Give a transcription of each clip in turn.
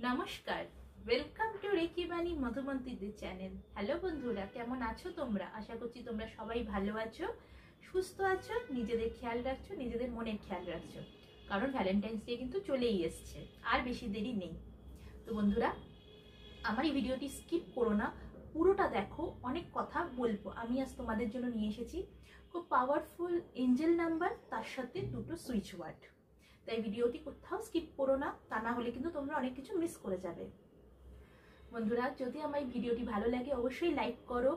নমস্কার, welcome to reiki বাণী মধুমন্ত্রীদের channel. Hello বন্ধুরা, কেমন আছো তোমরা? আশা করছি তোমরা সবাই ভালো আছো, সুস্থ আছো, নিজেদের খেয়াল রাখছো, নিজেদের মনের খেয়াল রাখছো। কারণ ভ্যালেন্টাইন্স ডে কিন্তু চলেই এসছে, আর বেশি দেরি নেই। তো বন্ধুরা, আমার এই ভিডিওটি স্কিপ করো না, পুরোটা দেখো। অনেক কথা বলবো। আমি আজ তোমাদের জন্য নিয়ে এসেছি খুব পাওয়ারফুল এঞ্জেল নাম্বার, তার সাথে দুটো সুইচ ওয়ার্ড। তাই ভিডিওটি কোথাও স্কিপ করো না, তা না হলে কিন্তু তোমরা অনেক কিছু মিস করে যাবে। বন্ধুরা, যদি আমার এই ভিডিওটি ভালো লাগে অবশ্যই লাইক করো,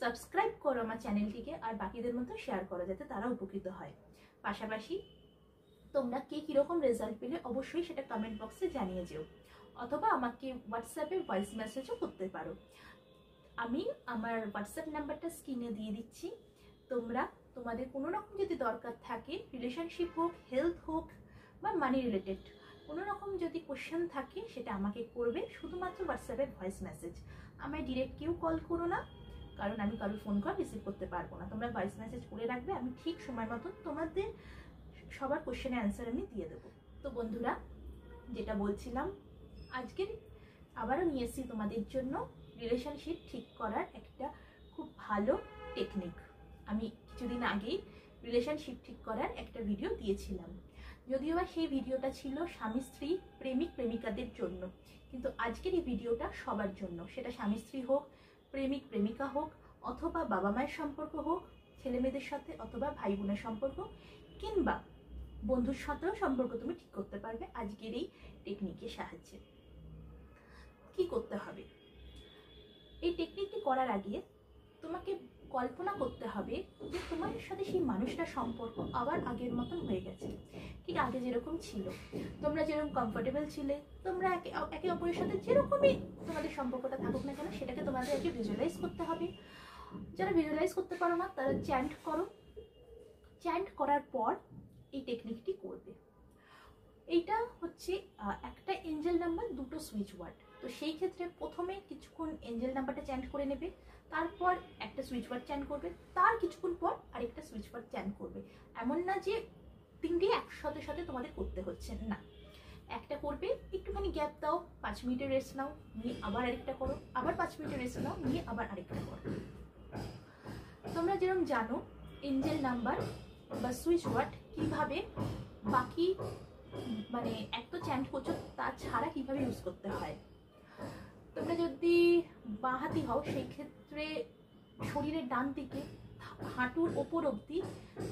সাবস্ক্রাইব করো আমার চ্যানেলটিকে, আর বাকিদের মধ্যে শেয়ার করো যাতে তারা উপকৃত হয়। পাশাপাশি তোমরা কে কীরকম রেজাল্ট পেলে অবশ্যই সেটা কমেন্ট বক্সে জানিয়ে যেও, অথবা আমাকে হোয়াটসঅ্যাপে ভয়েস মেসেজও করতে পারো। আমি আমার হোয়াটসঅ্যাপ নাম্বারটা স্ক্রিনে দিয়ে দিচ্ছি। তোমরা তোমাদের কোনো রকম যদি দরকার থাকে, রিলেশনশিপ হোক, হেলথ হোক, বা মানি রিলেটেড কোনো রকম যদি কোশ্চেন থাকে, সেটা আমাকে করবে শুধুমাত্র হোয়াটসঅ্যাপে ভয়েস মেসেজ। আমায় ডিরেক্ট কেউ কল করো না, কারণ আমি কারোর ফোন কল রিসিভ করতে পারবো না। তোমরা ভয়েস মেসেজ করে রাখবে, আমি ঠিক সময় মতো তোমাদের সবার কোশ্চেনের অ্যান্সার আমি দিয়ে দেবো। তো বন্ধুরা, যেটা বলছিলাম, আজকের আবারও নিয়ে এসেছি তোমাদের জন্য রিলেশনশিপ ঠিক করার একটা খুব ভালো টেকনিক। আমি কিছুদিন আগেই রিলেশনশিপ ঠিক করার একটা ভিডিও দিয়েছিলাম, যদিও বা সেই ভিডিওটা ছিল স্বামী স্ত্রী, প্রেমিক প্রেমিকাদের জন্য, কিন্তু আজকের এই ভিডিওটা সবার জন্য। সেটা স্বামী স্ত্রী হোক, প্রেমিক প্রেমিকা হোক, অথবা বাবা মায়ের সম্পর্ক হোক ছেলে মেয়েদের সাথে, অথবা ভাই বোনের সম্পর্ক, কিংবা বন্ধুর সাথেও সম্পর্ক তুমি ঠিক করতে পারবে আজকের এই টেকনিকের সাহায্যে। কি করতে হবে? এই টেকনিকটি করার আগে তোমাকে কল্পনা করতে হবে যে তোমার সাথে সেই মানুষটার সম্পর্ক আবার আগের মতন হয়ে গেছে, ঠিক আগে যেরকম ছিল। তোমরা যেরকম কমফোর্টেবল ছিলে, তোমরা একে অপরের সাথে যেরকমই তোমাদের সম্পর্কটা থাকুক না কেন, সেটাকে তোমাদের আগে ভিজুয়ালাইজ করতে হবে। যারা ভিজুয়ালাইজ করতে পারো না, তারা চ্যান্ট করো। চ্যান্ট করার পর এই টেকনিকটি করবে। এইটা হচ্ছে একটা এঞ্জেল নাম্বার, দুটো সুইচ ওয়ার্ড। তো সেই ক্ষেত্রে প্রথমে কিছুক্ষণ এঞ্জেল নাম্বারটা চ্যান্ট করে নেবে, তারপর একটা সুইচ ওয়ার্ড চ্যান্ট করবে, তার কিছুক্ষণ পর আরেকটা সুইচ ওয়ার্ড চ্যান্ট করবে। এমন না যে তিনটি একসাথে সাথে তোমাদের করতে হচ্ছে না, একটা করবে, একটুখানি গ্যাপ দাও, 5 মিনিটের রেস্ট নাও, নিয়ে আবার আরেকটা করো, আবার 5 মিনিটের রেস্ট নাও, নিয়ে আবার আরেকটা করো। তোমরা যেরকম জানো এঞ্জেল নাম্বার বা সুইচ ওয়ার্ড কিভাবে বাকি, মানে এক তো চ্যান্ট করছো, তাছাড়া কিভাবে ইউজ করতে হয়। তোমরা যদি বাঁহাতি হও, সেই ক্ষেত্রে শরীরের ডান দিকে হাঁটুর ওপর অবধি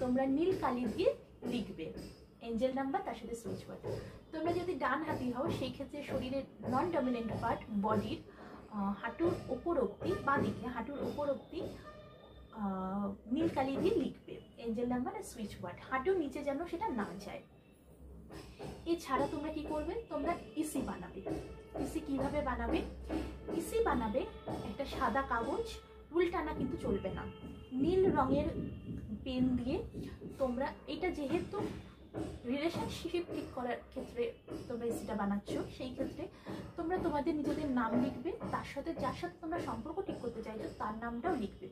তোমরা নীল কালি দিয়ে লিখবে এঞ্জেল নাম্বার, তার সাথে সুইচ ওয়ার্ড। তোমরা যদি ডান হাতি হও, সেই ক্ষেত্রে শরীরের নন ডমিনেন্ট পার্ট বডির হাঁটুর ওপর অবধি, বাঁ দিকে হাঁটুর ওপর অবধি নীল কালি দিয়ে লিখবে এঞ্জেল নাম্বার আর সুইচ ওয়ার্ড। হাঁটুর নিচে যেন সেটা না যায়। এছাড়া তোমরা কি করবে? তোমরা ইসি বানাবে। ইসি কিভাবে বানাবে? ইসি বানাবে একটা সাদা কাগজ, উল্টানা কিন্তু চলবে না, নীল রঙের পেন দিয়ে তোমরা, এটা যেহেতু রিলেশনশিপ ঠিক করার ক্ষেত্রে তোমরা ইসিটা বানাচ্ছ, সেই ক্ষেত্রে তোমরা তোমাদের নিজেদের নাম লিখবে, তার সাথে যার সাথে তোমরা সম্পর্ক ঠিক করতে চাইছো তার নামটাও লিখবে।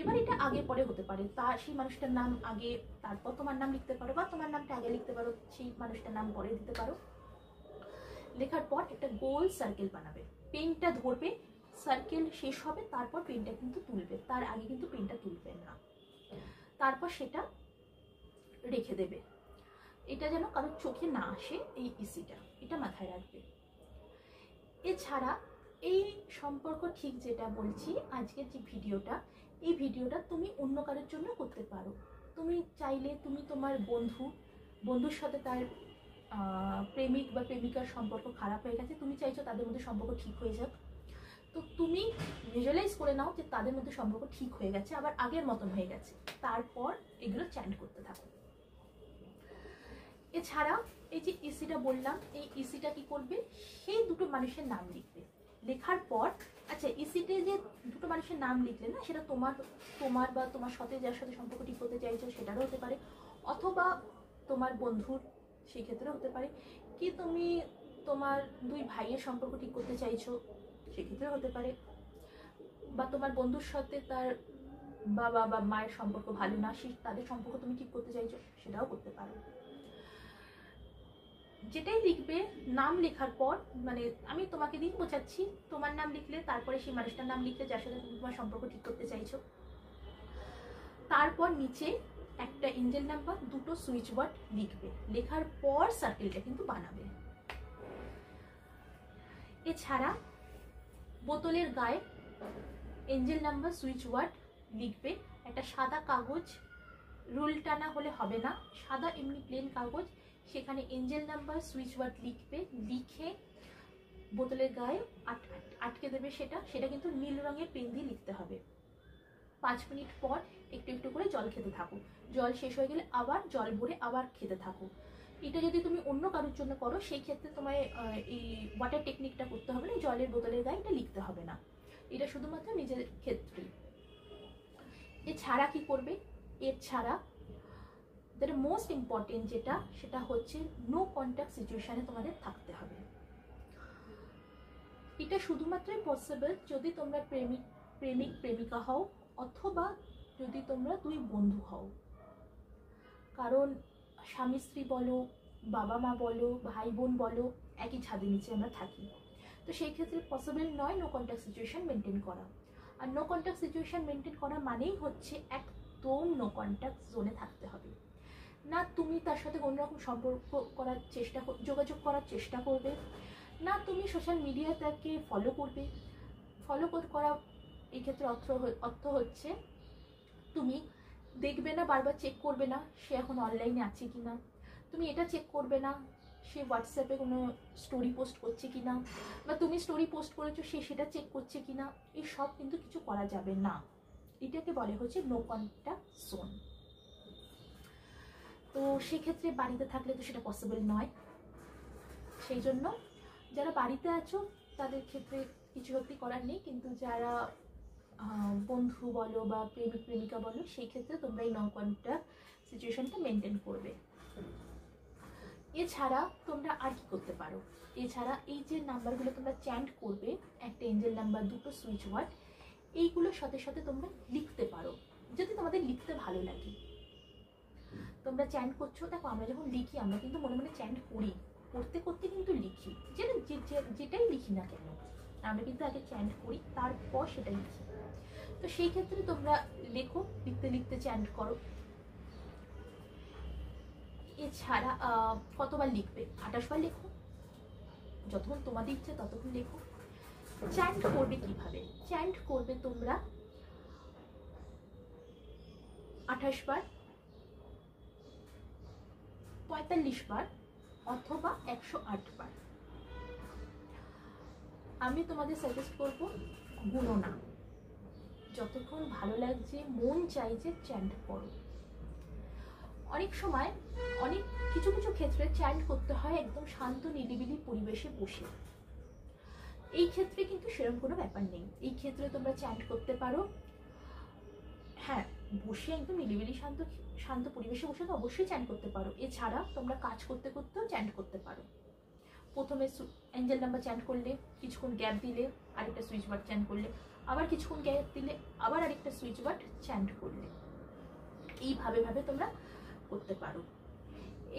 এবার এটা আগে পরে হতে পারে, সেই মানুষটার নাম আগে, তারপর তোমার নাম লিখতে পারো, বা তোমার নামটা আগে লিখতে পারো, সেই মানুষটার নাম পরে দিতে পারো। লেখার পর একটা গোল সার্কেল বানাবে, পেনটা ধরবে, সার্কেল শেষ হবে, তারপর পেনটা কিন্তু তুলবে, তার আগে কিন্তু পেনটা তুলবে না। তারপর সেটা রেখে দেবে। এটা যেন কারোর চোখে না আসে, এই ইসিটা, এটা মাথায় রাখবে। এছাড়া এই সম্পর্ক ঠিক যেটা বলছি আজকের যে ভিডিওটা, এই ভিডিওটা তুমি অন্য কারোর জন্য করতে পারো। তুমি চাইলে তুমি তোমার বন্ধুর সাথে তার প্রেমিক বা প্রেমিকার সম্পর্ক খারাপ হয়ে গেছে, তুমি চাইছো তাদের মধ্যে সম্পর্ক ঠিক হয়ে যাক, তো তুমি ভিজুয়ালাইজ করে নাও যে তাদের মধ্যে সম্পর্ক ঠিক হয়ে গেছে, আবার আগের মতন হয়ে গেছে, তারপর এগুলো চ্যান্ট করতে থাকো। এছাড়া এই যে ইসিটা বললাম, এই ইসিটা কি করবে? সেই দুটো মানুষের নাম লিখবে। লেখার পর, আচ্ছা, ইসিতে যে দুটো মানুষের নাম লিখলে না, সেটা তোমার বা তোমার সাথে যার সাথে সম্পর্ক ঠিক করতে চাইছো সেটারও হতে পারে, অথবা তোমার বন্ধুর, সেই ক্ষেত্রেও হতে পারে, কি তুমি তোমার 2 ভাইয়ের সম্পর্ক ঠিক করতে চাইছো, সেক্ষেত্রেও হতে পারে, বা তোমার বন্ধুর সাথে তার বাবা বা মায়ের সম্পর্ক ভালো না, তাদের সম্পর্ক তুমি ঠিক করতে চাইছো, সেটাও করতে পারো। যেটাই লিখবে, নাম লেখার পর, মানে আমি তোমাকে দিন বোঝাচ্ছি, তোমার নাম লিখলে, তারপরে সেই মানুষটার নাম লিখলে যার সাথে তুমি তোমার সম্পর্ক ঠিক করতে চাইছো। তারপর নিচে একটা এঞ্জেল নাম্বার, দুটো সুইচ ওয়ার্ড লিখবে। লেখার পর সার্কেলটা কিন্তু বানাবে। এছাড়া বোতলের গায়ে এঞ্জেল নাম্বার সুইচ ওয়ার্ড লিখবে। একটা সাদা কাগজ, রুল টানা হলে হবে না, সাদা এমনি প্লেন কাগজ, সেখানে এঞ্জেল নাম্বার সুইচ ওয়ার্ড লিখবে। লিখে বোতলের গায়ে আটকে দেবে। সেটা কিন্তু নীল রঙের পেন দিয়ে লিখতে হবে। 5 মিনিট পর একটু একটু করে জল খেতে থাকো। জল শেষ হয়ে গেলে আবার জল ভরে আবার খেতে থাকো। এটা যদি তুমি অন্য কারোর জন্য করো, সেই ক্ষেত্রে তোমায় এই ওয়াটার টেকনিকটা করতে হবে না, জলের বোতলের গায়ে এটা লিখতে হবে না। এটা শুধুমাত্র নিজের ক্ষেত্রে। এছাড়া কি করবে? এছাড়া দ্য মোস্ট ইম্পর্টেন্ট যেটা, সেটা হচ্ছে নো কন্ট্যাক্ট সিচুয়েশনে তোমাদের থাকতে হবে। এটা শুধুমাত্রই পসিবল যদি তোমরা প্রেমিক প্রেমিকা হও, অথবা যদি তোমরা দুই বন্ধু হও। কারণ স্বামী স্ত্রী বলো, বাবা মা বলো, ভাই বোন বলো, একই ছাদের নিচে আমরা থাকি। তো সেই ক্ষেত্রে পসিবল নয় নো কন্ট্যাক্ট সিচুয়েশন মেনটেন করা। আর নো কন্ট্যাক্ট সিচুয়েশন মেনটেন করা মানেই হচ্ছে একদম নো কন্ট্যাক্ট জোনে থাকতে হবে। না তুমি তার সাথে কোনো রকম সম্পর্ক করার যোগাযোগ করার চেষ্টা করবে, না তুমি সোশ্যাল মিডিয়া তাকে ফলো করবে। ফলো করা এই ক্ষেত্রে অর্থ হচ্ছে তুমি দেখবে না, বারবার চেক করবে না সে এখন অনলাইনে আছে কিনা, তুমি এটা চেক করবে না সে হোয়াটসঅ্যাপে কোনো স্টোরি পোস্ট করছে কিনা, বা তুমি স্টোরি পোস্ট করেছো সে সেটা চেক করছে কিনা। এই সব কিন্তু কিছু করা যাবে না। এটাকে বলে হচ্ছে নো কন্ট্যাক্ট জোন। তো সেক্ষেত্রে বাড়িতে থাকলে তো সেটা পসিবল নয়। সেই জন্য যারা বাড়িতে আছো তাদের ক্ষেত্রে কিছু সত্যি করার নেই, কিন্তু যারা বন্ধু বলো বা প্রেমিক প্রেমিকা বলো, সেই ক্ষেত্রে তোমরা এই নো কন্ট্যাক্ট সিচুয়েশনটা মেনটেন করবে। এছাড়া তোমরা আর কি করতে পারো? এছাড়া এই যে নাম্বারগুলো তোমরা চ্যান্ট করবে, একটা এঞ্জেল নাম্বার, দুটো সুইচ ওয়ার্ড, এইগুলোর সাথে সাথে তোমরা লিখতে পারো যদি তোমাদের লিখতে ভালো লাগে। তোমরা চ্যান্ট করছো, দেখো আমরা যখন লিখি আমরা কিন্তু মনে মনে চ্যান্ট করি, করতে করতে কিন্তু লিখি, যেটাই লিখি না কেন আমরা কিন্তু আগে চ্যান্ট করি, তারপর সেটা লিখি। তো সেই ক্ষেত্রে তোমরা লেখো, লিখতে লিখতে চ্যান্ট করো। এছাড়া কতবার লিখবে? 28 বার লেখো, যতক্ষণ তোমাদের ইচ্ছে ততক্ষণ লেখো। চ্যান্ট করবে কিভাবে? চ্যান্ট করবে তোমরা 28 বার, 45 বার, অথবা 108 বার। আমি তোমাদের সাজেস্ট করবো গুনো না, যতক্ষণ ভালো লাগছে মন চাইছে চ্যান্ট করো। অনেক সময় অনেক কিছু ক্ষেত্রে চ্যান্ট করতে হয় একদম শান্ত নিরিবিলি পরিবেশে বসে। এই ক্ষেত্রে কিন্তু সেরকম কোনো ব্যাপার নেই। এই ক্ষেত্রে তোমরা চ্যান্ট করতে পারো, হ্যাঁ, বসে একদম নিরিবিলি শান্ত পরিবেশে বসে তো অবশ্যই চ্যান্ট করতে পারো। এছাড়া তোমরা কাজ করতে করতেও চ্যান্ট করতে পারো। প্রথমে এঞ্জেল নাম্বার চ্যান্ট করলে, কিছুক্ষণ গ্যাপ দিলে আরেকটা সুইচ ওয়ার্ড চ্যান্ট করলে, আবার কিছুক্ষণ গ্যাপ দিলে আবার আরেকটা সুইচ ওয়ার্ড চ্যান্ট করলে, এইভাবে তোমরা করতে পারো।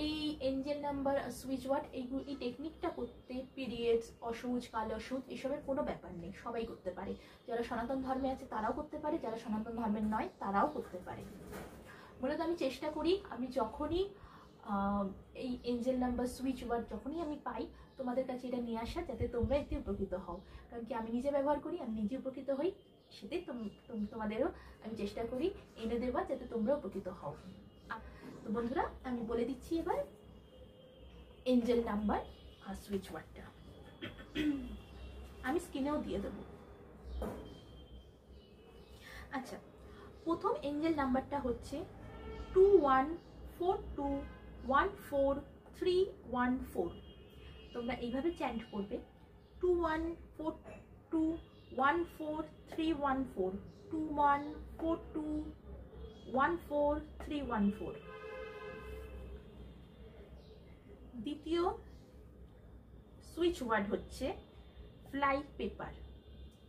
এই এঞ্জেল নাম্বার, সুইচ ওয়ার্ড, এই টেকনিকটা করতে পিরিয়ডস, অসুচ, কাল অসুচ এসবের কোনো ব্যাপার নেই, সবাই করতে পারে। যারা সনাতন ধর্মে আছে তারাও করতে পারে, যারা সনাতন ধর্মের নয় তারাও করতে পারে। মূলত আমি চেষ্টা করি, আমি যখনই এই এঞ্জেল নাম্বার, সুইচ ওয়ার্ড যখনই আমি পাই তোমাদের কাছে এটা নিয়ে আসা, যাতে তোমরা এতে উপকৃত হও। কারণ কি আমি নিজে ব্যবহার করি, আমি নিজে উপকৃত হই, সেটাই তোমাদেরও আমি চেষ্টা করি এনে দেওয়া, যাতে তোমরা উপকৃত হও। তো বন্ধুরা, আমি বলে দিচ্ছি এবার এঞ্জেল নাম্বার আর সুইচ ওয়ার্ডটা। আমি স্ক্রিনেও দিয়ে দেবো। আচ্ছা, প্রথম এঞ্জেল নাম্বারটা হচ্ছে 2142143114। তোমরা এইভাবে চ্যান্ট করবে 2142143114, 2142143114। দ্বিতীয় সুইচ ওয়ার্ড হচ্ছে ফ্লাই পেপার।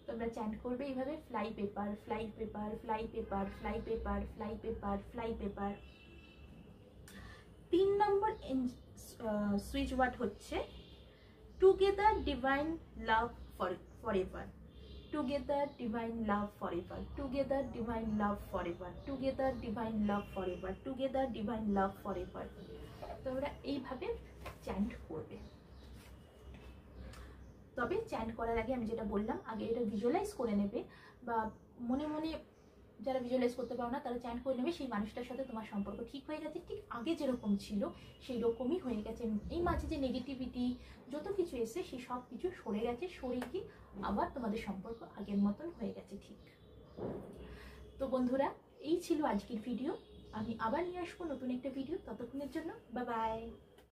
তোমরা চ্যান্ট করবে এইভাবে fly paper, fly paper, fly paper, fly paper, fly paper, fly paper. 3 নম্বর সুইচ ওয়ার্ড হচ্ছে টুগেদার ডিভাইন লাভ ফরএভার, টুগেদার ডিভাইন লাভ ফরএভার, টুগেদার ডিভাইন লাভ ফরএভার, টুগেদার ডিভাইন লাভ forever, together divine লাভ forever. তোমরা এইভাবে chant করবে। তবে chant করার আগে আমি যেটা বললাম, আগে এটা ভিজুয়ালাইজ করে নেবে, বা মনে মনে যারা ভিজুয়ালাইজ করতে পারো না তারা চ্যান্ট করে নেবে সেই মানুষটার সাথে তোমার সম্পর্ক ঠিক হয়ে গেছে, ঠিক আগে যেরকম ছিল সেই রকমই হয়ে গেছে। এই মাঝে যে নেগেটিভিটি যত কিছু এসে সেই সব কিছু সরে গেছে, সরে গিয়ে আবার তোমাদের সম্পর্ক আগের মতন হয়ে গেছে ঠিক। তো বন্ধুরা, এই ছিল আজকের ভিডিও। আমি আবার নিয়ে আসবো নতুন একটা ভিডিও, ততক্ষণের জন্য বাই বাই।